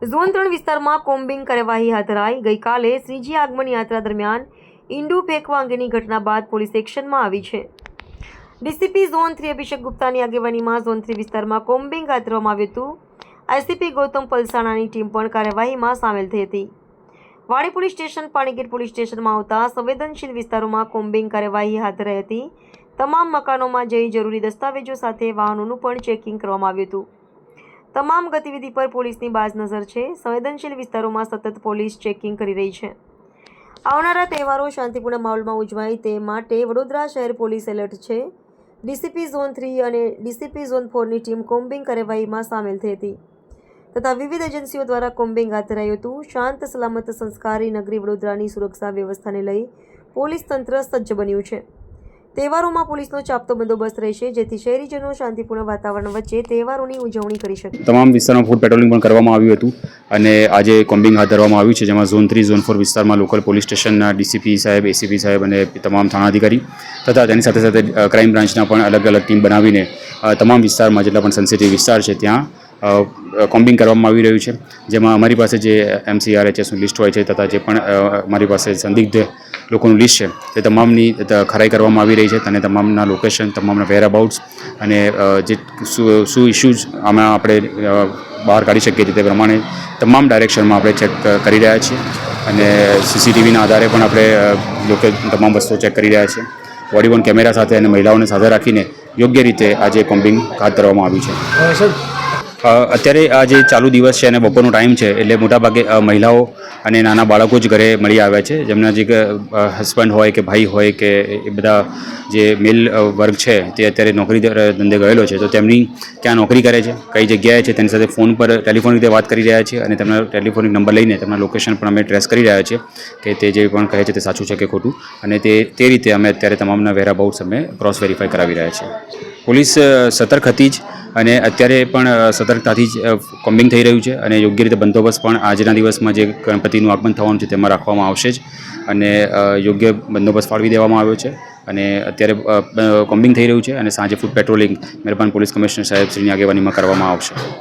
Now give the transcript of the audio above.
Zone 3 વિસ્તારમાં combing કાર્યવાહી હાથ ધરાઈ। ગઈકાલે શ્રીજી આગમન યાત્રા દરમિયાન ઈંડું ફેંકવા અંગેની ઘટના બાદ પોલીસ એક્શનમાં આવી છે। ડીસીપી ઝોન 3 અભિષેક ગુપ્તાની આગેવાનીમાં ઝોન 3 વિસ્તારમાં કોમ્બિંગ હાથ ધરવામાં આવ્યું હતું। આઈસીપી ગૌતમ પલસાણાની ટીમ પણ કાર્યવાહીમાં સામેલ થઈ હતી। વાડી પોલીસ સ્ટેશન, પાણીગેટ પોલીસ સ્ટેશનમાં આવતા સંવેદનશીલ વિસ્તારોમાં કોમ્બિંગ કાર્યવાહી હાથ ધરાઈ હતી। તમામ મકાનોમાં જઈ જરૂરી દસ્તાવેજો સાથે વાહનોનું પણ ચેકિંગ કરવામાં આવ્યું હતું। તમામ ગતિવિધિ પર પોલીસની બાજ નજર છે। સંવેદનશીલ વિસ્તારોમાં સતત પોલીસ ચેકિંગ કરી રહી છે। આવનારા તહેવારો શાંતિપૂર્ણ માહોલમાં ઉજવાય તે માટે વડોદરા શહેર પોલીસ એલર્ટ છે। ડીસીપી ઝોન 3 અને ડીસીપી ઝોન 4ની ટીમ કોમ્બિંગ કાર્યવાહીમાં સામેલ થઈ હતી તથા વિવિધ એજન્સીઓ દ્વારા કોમ્બિંગ હાથ ધરાયું હતું। શાંત સલામત સંસ્કારી નગરી વડોદરાની સુરક્ષા વ્યવસ્થાને લઈ પોલીસ તંત્ર સજ્જ બન્યું છે। તહેવારોમાં પોલીસનો ચાપતો બંદોબસ્ત રહેશે જેથી શહેરીજનો શાંતિપૂર્ણ વાતાવરણ વચ્ચે તહેવારોની ઉજવણી કરી શકે। તમામ વિસ્તારમાં ફૂડ પેટ્રોલિંગ પણ કરવામાં આવ્યું હતું અને આજે કોમ્બિંગ હાથ ધરવામાં આવ્યું છે, જેમાં ઝોન 3, ઝોન 4 વિસ્તારમાં લોકલ પોલીસ સ્ટેશનના ડીસીપી સાહેબ, એસીપી સાહેબ અને તમામ થાણાધિકારી તથા તેની સાથે સાથે ક્રાઇમ બ્રાન્ચના પણ અલગ અલગ ટીમ બનાવીને તમામ વિસ્તારમાં જેટલા પણ સેન્સિટિવ વિસ્તાર છે ત્યાં કોમ્બિંગ કરવામાં આવી રહ્યું છે, જેમાં અમારી પાસે જે MCRHSનું લિસ્ટ હોય છે તથા જે પણ અમારી પાસે સંદિગ્ધ લોકોનું લિસ્ટ છે તે તમામની ખરાઈ કરવામાં આવી રહી છે અને તમામના લોકેશન, તમામના વેરઅબાઉટ્સ અને જે શું ઇસ્યુઝ આમાં આપણે બહાર કાઢી શકીએ છીએ તે પ્રમાણે તમામ ડાયરેક્શનમાં આપણે ચેક કરી રહ્યા છીએ અને CCTVના આધારે પણ આપણે તમામ વસ્તુઓ ચેક કરી રહ્યા છીએ। બોડી વોર્ન કેમેરા સાથે અને મહિલાઓને સાથે રાખીને યોગ્ય રીતે આજે કોમ્બિંગ હાથ ધરવામાં આવ્યું છે। અત્યારે આ જે ચાલુ દિવસ છે અને બપોરનો ટાઈમ છે એટલે મોટાભાગે મહિલાઓ અને નાના બાળકો જ ઘરે મળી આવ્યા છે, જેમના જે હસબન્ડ હોય કે ભાઈ હોય કે એ બધા જે મેલ વર્ગ છે તે અત્યારે નોકરી ધંધે ગયેલો છે, તો તેમની ક્યાં નોકરી કરે છે, કઈ જગ્યાએ છે તેની સાથે ફોન પર ટેલિફોનિક રીતે વાત કરી રહ્યા છીએ અને તેમના ટેલિફોનિક નંબર લઈને તેમના લોકેશન પણ અમે ટ્રેસ કરી રહ્યા છીએ કે તે જે પણ કહે છે તે સાચું છે કે ખોટું, અને તે રીતે અમે અત્યારે તમામના વેરઅબાઉટ્સ અમે ક્રોસ વેરીફાઈ કરાવી રહ્યા છીએ। પોલીસ સતર્ક હતી જ અને અત્યારે પણ સતર્કતાથી જ કોમ્બિંગ થઈ રહ્યું છે અને યોગ્ય રીતે બંદોબસ્ત પણ આજના દિવસમાં જે ગણપતિનું આગમન થવાનું છે તેમાં રાખવામાં આવશે જ અને યોગ્ય બંદોબસ્ત ફાળવી દેવામાં આવ્યો છે અને અત્યારે કોમ્બિંગ થઈ રહ્યું છે અને સાંજે ફૂડ પેટ્રોલિંગ મહેરબાન પોલીસ કમિશનર સાહેબ શ્રીની આગેવાનીમાં કરવામાં આવશે।